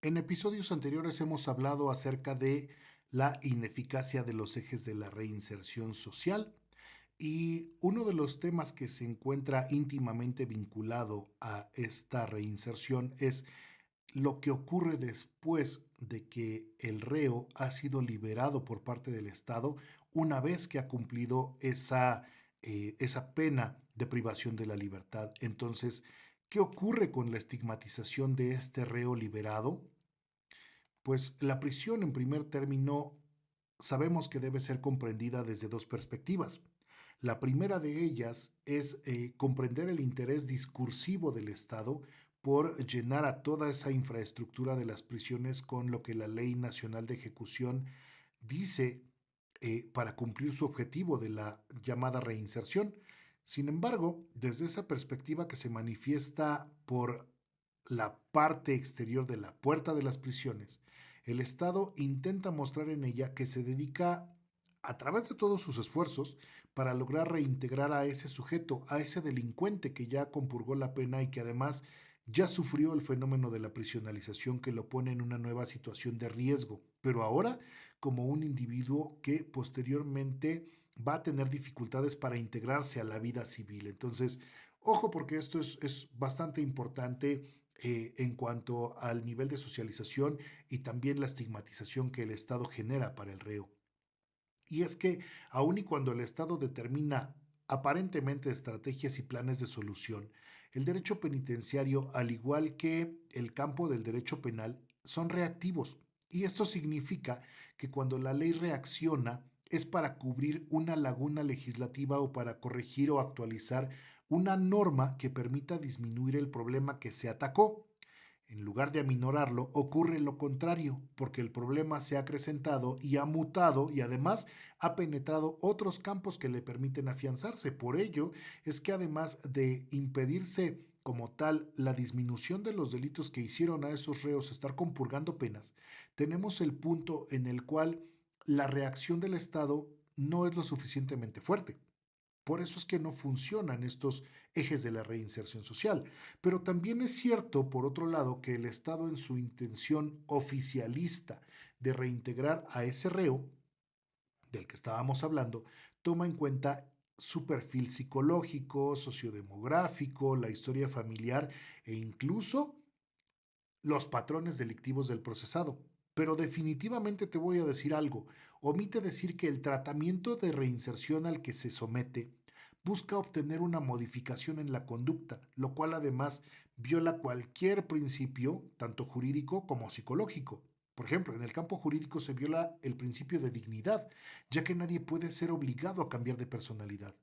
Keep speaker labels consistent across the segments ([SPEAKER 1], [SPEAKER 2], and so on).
[SPEAKER 1] En episodios anteriores hemos hablado acerca de la ineficacia de los ejes de la reinserción social y uno de los temas que se encuentra íntimamente vinculado a esta reinserción es lo que ocurre después de que el reo ha sido liberado por parte del Estado una vez que ha cumplido esa pena de privación de la libertad. Entonces, ¿qué ocurre con la estigmatización de este reo liberado? Pues la prisión, en primer término, sabemos que debe ser comprendida desde dos perspectivas. La primera de ellas es comprender el interés discursivo del Estado por llenar a toda esa infraestructura de las prisiones con lo que la Ley Nacional de Ejecución dice para cumplir su objetivo de la llamada reinserción. Sin embargo, desde esa perspectiva que se manifiesta por la parte exterior de la puerta de las prisiones, el Estado intenta mostrar en ella que se dedica a través de todos sus esfuerzos para lograr reintegrar a ese sujeto, a ese delincuente que ya compurgó la pena y que además ya sufrió el fenómeno de la prisionalización que lo pone en una nueva situación de riesgo, pero ahora como un individuo que posteriormente va a tener dificultades para integrarse a la vida civil. Entonces, ojo porque esto es bastante importante en cuanto al nivel de socialización y también la estigmatización que el Estado genera para el reo. Y es que, aun y cuando el Estado determina aparentemente estrategias y planes de solución, el derecho penitenciario, al igual que el campo del derecho penal, son reactivos. Y esto significa que cuando la ley reacciona es para cubrir una laguna legislativa o para corregir o actualizar una norma que permita disminuir el problema que se atacó. En lugar de aminorarlo, ocurre lo contrario, porque el problema se ha acrecentado y ha mutado y además ha penetrado otros campos que le permiten afianzarse. Por ello es que además de impedirse como tal la disminución de los delitos que hicieron a esos reos estar compurgando penas, tenemos el punto en el cual la reacción del Estado no es lo suficientemente fuerte. Por eso es que no funcionan estos ejes de la reinserción social. Pero también es cierto, por otro lado, que el Estado en su intención oficialista de reintegrar a ese reo del que estábamos hablando, toma en cuenta su perfil psicológico, sociodemográfico, la historia familiar e incluso los patrones delictivos del procesado. Pero definitivamente te voy a decir algo. Omite decir que el tratamiento de reinserción al que se somete busca obtener una modificación en la conducta, lo cual además viola cualquier principio, tanto jurídico como psicológico. Por ejemplo, en el campo jurídico se viola el principio de dignidad, ya que nadie puede ser obligado a cambiar de personalidad.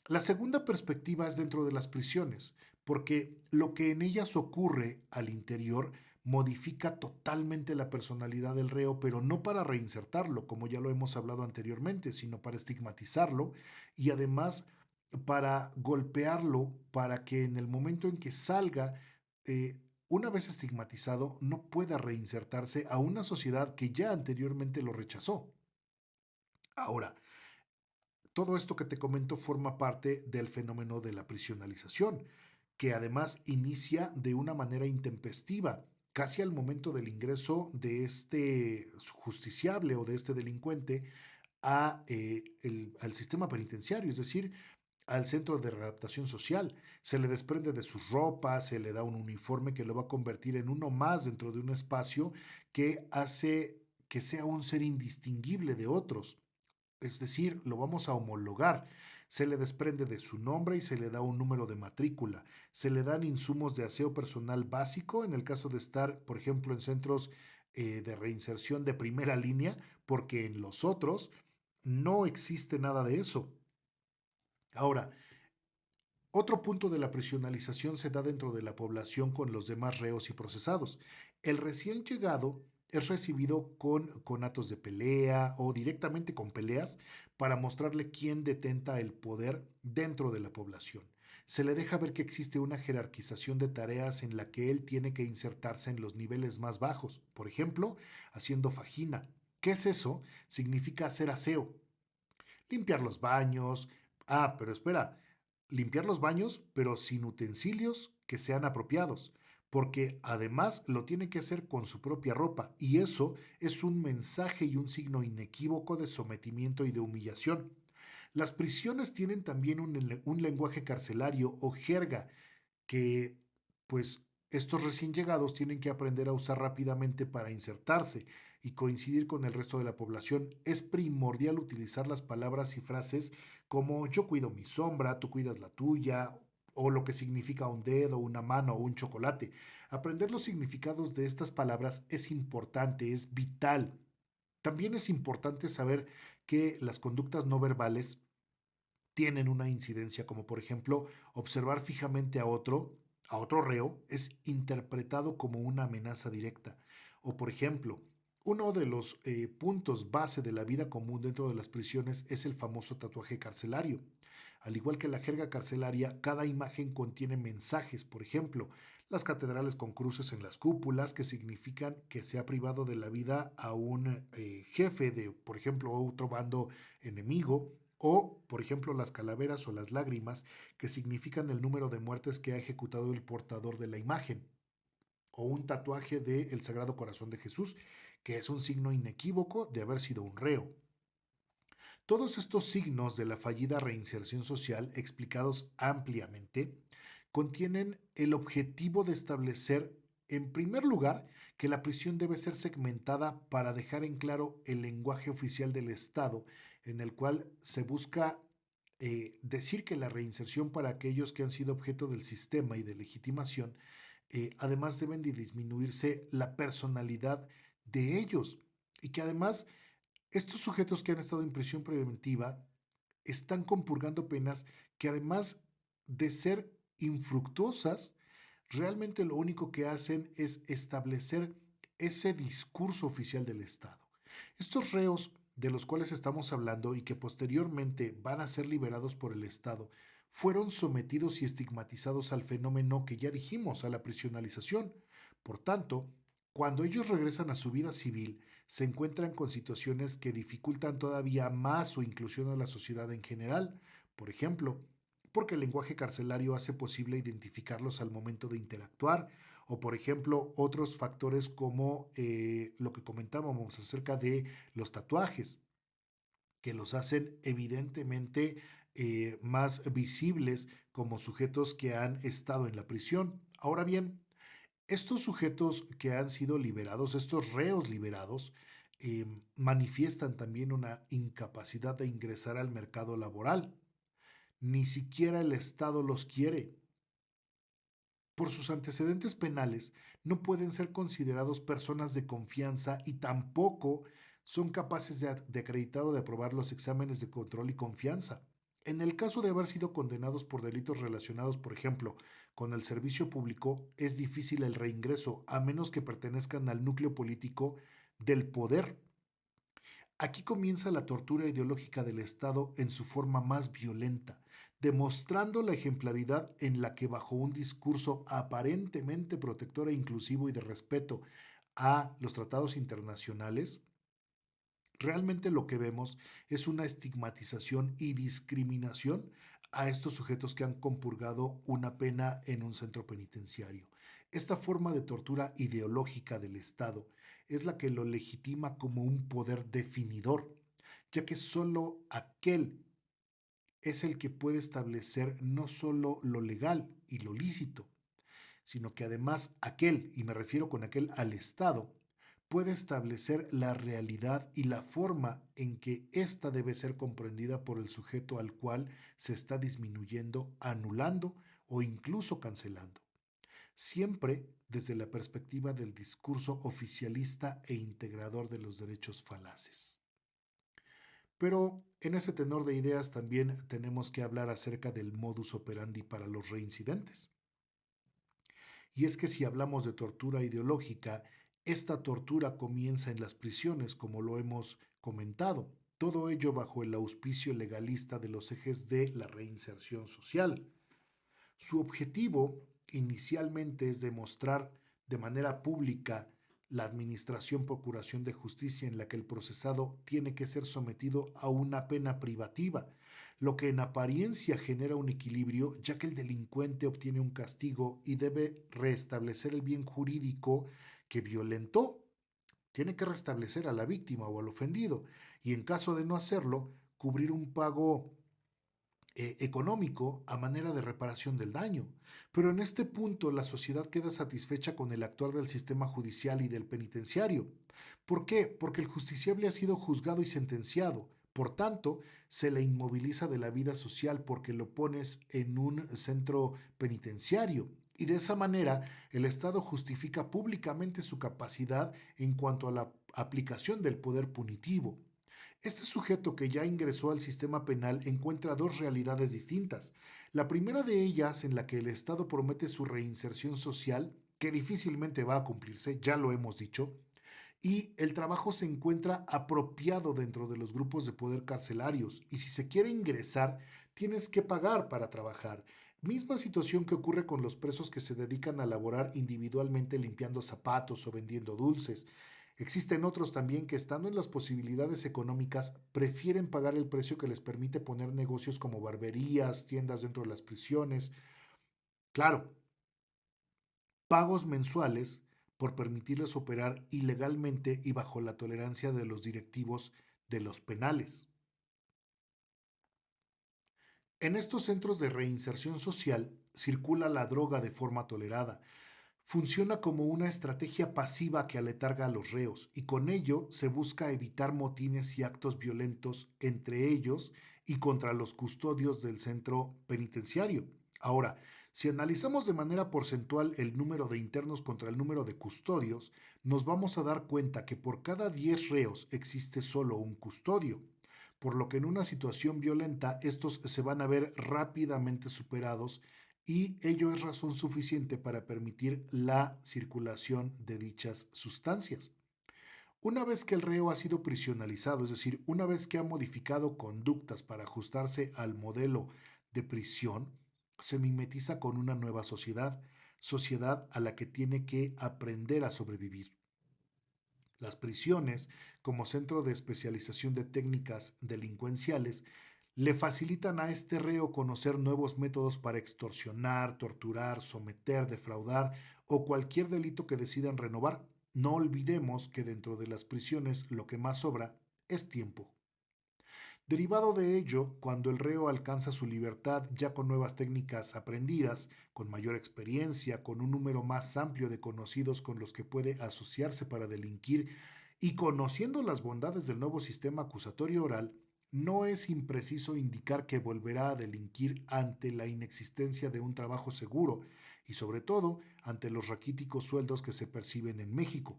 [SPEAKER 1] La segunda perspectiva es dentro de las prisiones, porque lo que en ellas ocurre al interior modifica totalmente la personalidad del reo, pero no para reinsertarlo, como ya lo hemos hablado anteriormente, sino para estigmatizarlo y además para golpearlo para que en el momento en que salga, eh, una vez estigmatizado, no pueda reinsertarse a una sociedad que ya anteriormente lo rechazó. Ahora, todo esto que te comento forma parte del fenómeno de la prisionalización, que además inicia de una manera intempestiva, casi al momento del ingreso de este justiciable o de este delincuente al sistema penitenciario, es decir, al centro de readaptación social. Se le desprende de sus ropas, se le da un uniforme que lo va a convertir en uno más dentro de un espacio que hace que sea un ser indistinguible de otros, es decir, lo vamos a homologar. Se le desprende de su nombre y se le da un número de matrícula. Se le dan insumos de aseo personal básico en el caso de estar, por ejemplo, en centros de reinserción de primera línea, porque en los otros no existe nada de eso. Ahora, otro punto de la prisionalización se da dentro de la población con los demás reos y procesados. El recién llegado es recibido con conatos de pelea o directamente con peleas para mostrarle quién detenta el poder dentro de la población. Se le deja ver que existe una jerarquización de tareas en la que él tiene que insertarse en los niveles más bajos. Por ejemplo, haciendo fajina. ¿Qué es eso? Significa hacer aseo, limpiar los baños. Pero espera, limpiar los baños, pero sin utensilios que sean apropiados. porque además lo tiene que hacer con su propia ropa, y eso es un mensaje y un signo inequívoco de sometimiento y de humillación. Las prisiones tienen también un lenguaje carcelario o jerga que, pues, estos recién llegados tienen que aprender a usar rápidamente para insertarse y coincidir con el resto de la población. Es primordial utilizar las palabras y frases como yo cuido mi sombra, tú cuidas la tuya, o lo que significa un dedo, una mano o un chocolate. Aprender los significados de estas palabras es importante, es vital. También es importante saber que las conductas no verbales tienen una incidencia, como por ejemplo observar fijamente a otro reo, es interpretado como una amenaza directa. O por ejemplo, uno de los puntos base de la vida común dentro de las prisiones es el famoso tatuaje carcelario. Al igual que la jerga carcelaria, cada imagen contiene mensajes, por ejemplo, las catedrales con cruces en las cúpulas que significan que se ha privado de la vida a un jefe de, por ejemplo, otro bando enemigo, o, por ejemplo, las calaveras o las lágrimas, que significan el número de muertes que ha ejecutado el portador de la imagen, o un tatuaje de el Sagrado Corazón de Jesús, que es un signo inequívoco de haber sido un reo. Todos estos signos de la fallida reinserción social, explicados ampliamente, contienen el objetivo de establecer, en primer lugar, que la prisión debe ser segmentada para dejar en claro el lenguaje oficial del Estado, en el cual se busca decir que la reinserción para aquellos que han sido objeto del sistema y de legitimación, además deben de disminuirse la personalidad de ellos y que además estos sujetos que han estado en prisión preventiva están compurgando penas que además de ser infructuosas, realmente lo único que hacen es establecer ese discurso oficial del Estado. Estos reos de los cuales estamos hablando y que posteriormente van a ser liberados por el Estado, fueron sometidos y estigmatizados al fenómeno que ya dijimos, a la prisionalización. Por tanto, cuando ellos regresan a su vida civil, se encuentran con situaciones que dificultan todavía más su inclusión a la sociedad en general. Por ejemplo, porque el lenguaje carcelario hace posible identificarlos al momento de interactuar, o por ejemplo otros factores como lo que comentábamos acerca de los tatuajes, que los hacen evidentemente más visibles como sujetos que han estado en la prisión. Ahora bien, estos sujetos que han sido liberados, estos reos liberados, manifiestan también una incapacidad de ingresar al mercado laboral. Ni siquiera el Estado los quiere. Por sus antecedentes penales, no pueden ser considerados personas de confianza y tampoco son capaces de acreditar o de aprobar los exámenes de control y confianza. En el caso de haber sido condenados por delitos relacionados, por ejemplo, con el servicio público, es difícil el reingreso, a menos que pertenezcan al núcleo político del poder. Aquí comienza la tortura ideológica del Estado en su forma más violenta, demostrando la ejemplaridad en la que bajo un discurso aparentemente protector e inclusivo y de respeto a los tratados internacionales, realmente lo que vemos es una estigmatización y discriminación a estos sujetos que han compurgado una pena en un centro penitenciario. Esta forma de tortura ideológica del Estado es la que lo legitima como un poder definidor, ya que solo aquel es el que puede establecer no solo lo legal y lo lícito, sino que además aquel, y me refiero con aquel al Estado, puede establecer la realidad y la forma en que ésta debe ser comprendida por el sujeto al cual se está disminuyendo, anulando o incluso cancelando. Siempre desde la perspectiva del discurso oficialista e integrador de los derechos falaces. Pero en ese tenor de ideas también tenemos que hablar acerca del modus operandi para los reincidentes. Y es que si hablamos de tortura ideológica, esta tortura comienza en las prisiones, como lo hemos comentado, todo ello bajo el auspicio legalista de los ejes de la reinserción social. Su objetivo inicialmente es demostrar de manera pública la administración procuración de justicia en la que el procesado tiene que ser sometido a una pena privativa, lo que en apariencia genera un equilibrio, ya que el delincuente obtiene un castigo y debe restablecer el bien jurídico que violentó. Tiene que restablecer a la víctima o al ofendido y en caso de no hacerlo, cubrir un pago económico a manera de reparación del daño. Pero en este punto la sociedad queda satisfecha con el actuar del sistema judicial y del penitenciario. ¿Por qué? Porque el justiciable ha sido juzgado y sentenciado. Por tanto, se le inmoviliza de la vida social porque lo pones en un centro penitenciario. Y de esa manera, el Estado justifica públicamente su capacidad en cuanto a la aplicación del poder punitivo. Este sujeto que ya ingresó al sistema penal encuentra dos realidades distintas. La primera de ellas en la que el Estado promete su reinserción social, que difícilmente va a cumplirse, ya lo hemos dicho, y el trabajo se encuentra apropiado dentro de los grupos de poder carcelarios, y si se quiere ingresar, tienes que pagar para trabajar. Misma situación que ocurre con los presos que se dedican a laborar individualmente limpiando zapatos o vendiendo dulces. Existen otros también que, estando en las posibilidades económicas, prefieren pagar el precio que les permite poner negocios como barberías, tiendas dentro de las prisiones. Claro, pagos mensuales por permitirles operar ilegalmente y bajo la tolerancia de los directivos de los penales. En estos centros de reinserción social circula la droga de forma tolerada. Funciona como una estrategia pasiva que aletarga a los reos y con ello se busca evitar motines y actos violentos entre ellos y contra los custodios del centro penitenciario. Ahora, si analizamos de manera porcentual el número de internos contra el número de custodios, nos vamos a dar cuenta que por cada 10 reos existe solo un custodio, por lo que en una situación violenta estos se van a ver rápidamente superados y ello es razón suficiente para permitir la circulación de dichas sustancias. Una vez que el reo ha sido prisionalizado, es decir, una vez que ha modificado conductas para ajustarse al modelo de prisión, se mimetiza con una nueva sociedad, sociedad a la que tiene que aprender a sobrevivir. Las prisiones, como centro de especialización de técnicas delincuenciales, le facilitan a este reo conocer nuevos métodos para extorsionar, torturar, someter, defraudar o cualquier delito que decidan renovar. No olvidemos que dentro de las prisiones lo que más sobra es tiempo. Derivado de ello, cuando el reo alcanza su libertad ya con nuevas técnicas aprendidas, con mayor experiencia, con un número más amplio de conocidos con los que puede asociarse para delinquir y conociendo las bondades del nuevo sistema acusatorio oral, no es impreciso indicar que volverá a delinquir ante la inexistencia de un trabajo seguro y sobre todo ante los raquíticos sueldos que se perciben en México.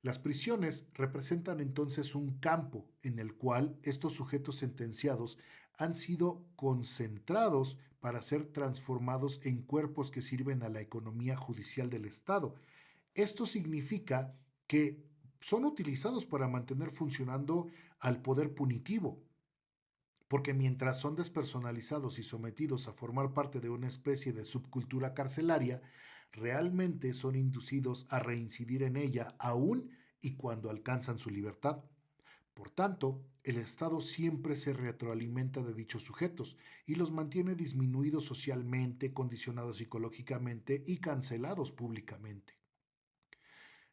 [SPEAKER 1] Las prisiones representan entonces un campo en el cual estos sujetos sentenciados han sido concentrados para ser transformados en cuerpos que sirven a la economía judicial del Estado. Esto significa que son utilizados para mantener funcionando al poder punitivo, porque mientras son despersonalizados y sometidos a formar parte de una especie de subcultura carcelaria, realmente son inducidos a reincidir en ella aún y cuando alcanzan su libertad. Por tanto, el Estado siempre se retroalimenta de dichos sujetos y los mantiene disminuidos socialmente, condicionados psicológicamente y cancelados públicamente.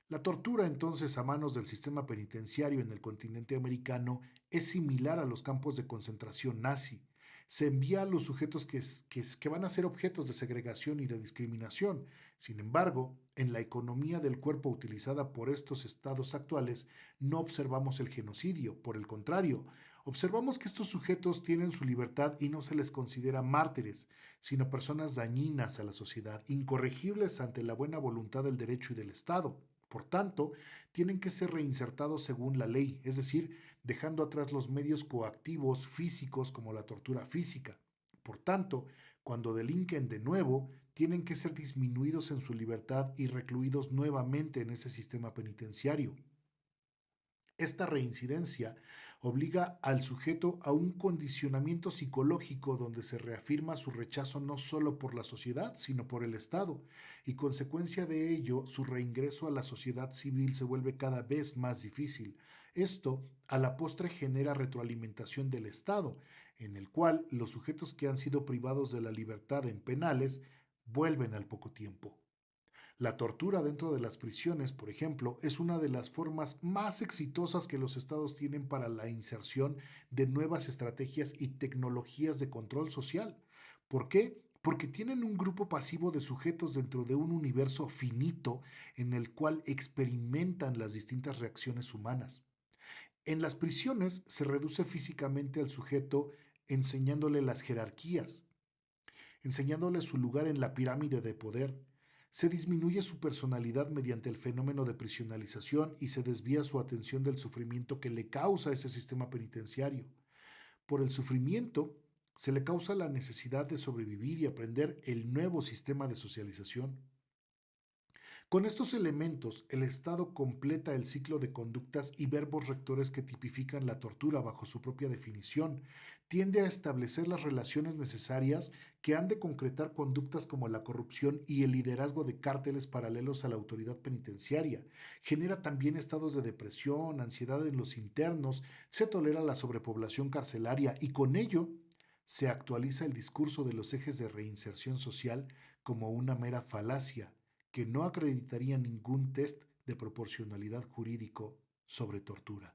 [SPEAKER 1] La tortura entonces a manos del sistema penitenciario en el continente americano es similar a los campos de concentración nazi. Se envía a los sujetos que van a ser objetos de segregación y de discriminación. Sin embargo, en la economía del cuerpo utilizada por estos estados actuales, no observamos el genocidio. Por el contrario, observamos que estos sujetos tienen su libertad y no se les considera mártires, sino personas dañinas a la sociedad, incorregibles ante la buena voluntad del derecho y del Estado. Por tanto, tienen que ser reinsertados según la ley, es decir, dejando atrás los medios coactivos físicos como la tortura física. Por tanto, cuando delinquen de nuevo, tienen que ser disminuidos en su libertad y recluidos nuevamente en ese sistema penitenciario. Esta reincidencia obliga al sujeto a un condicionamiento psicológico donde se reafirma su rechazo no solo por la sociedad, sino por el Estado, y consecuencia de ello, su reingreso a la sociedad civil se vuelve cada vez más difícil. Esto, a la postre, genera retroalimentación del Estado. en el cual los sujetos que han sido privados de la libertad en penales vuelven al poco tiempo. La tortura dentro de las prisiones, por ejemplo, es una de las formas más exitosas que los estados tienen para la inserción de nuevas estrategias y tecnologías de control social. ¿Por qué? Porque tienen un grupo pasivo de sujetos dentro de un universo finito en el cual experimentan las distintas reacciones humanas. En las prisiones se reduce físicamente al sujeto enseñándole las jerarquías, enseñándole su lugar en la pirámide de poder. Se disminuye su personalidad mediante el fenómeno de prisionalización y se desvía su atención del sufrimiento que le causa ese sistema penitenciario. Por el sufrimiento se le causa la necesidad de sobrevivir y aprender el nuevo sistema de socialización. Con estos elementos, el Estado completa el ciclo de conductas y verbos rectores que tipifican la tortura bajo su propia definición. Tiende a establecer las relaciones necesarias que han de concretar conductas como la corrupción y el liderazgo de cárteles paralelos a la autoridad penitenciaria. Genera también estados de depresión, ansiedad en los internos, se tolera la sobrepoblación carcelaria y con ello se actualiza el discurso de los ejes de reinserción social como una mera falacia que no acreditaría ningún test de proporcionalidad jurídico sobre tortura.